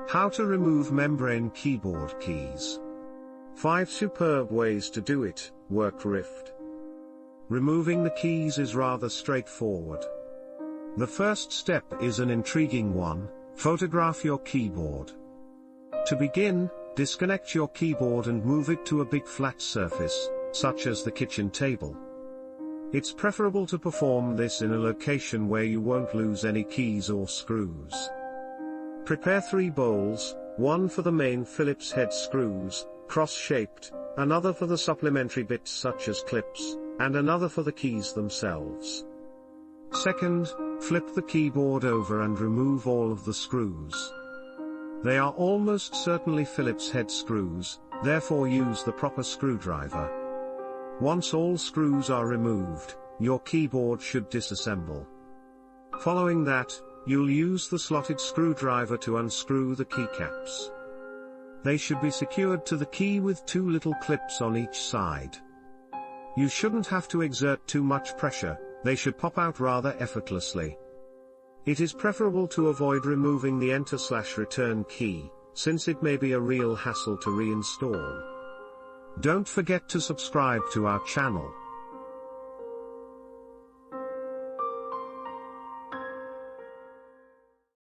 How to remove membrane keyboard keys. 5 superb ways to do it. Work Rift. Removing the keys is rather straightforward. The first step is an intriguing one: photograph your keyboard. To begin, disconnect your keyboard and move it to a big flat surface, such as the kitchen table. It's preferable to perform this in a location where you won't lose any keys or screws. Prepare 3 bowls, one for the main Phillips head screws, cross-shaped, another for the supplementary bits such as clips, and another for the keys themselves. Second, flip the keyboard over and remove all of the screws. They are almost certainly Phillips head screws, therefore use the proper screwdriver. Once all screws are removed, your keyboard should disassemble. Following that, you'll use the slotted screwdriver to unscrew the keycaps. They should be secured to the key with 2 little clips on each side. You shouldn't have to exert too much pressure, they should pop out rather effortlessly. It is preferable to avoid removing the Enter/Return key, since it may be a real hassle to reinstall. Don't forget to subscribe to our channel.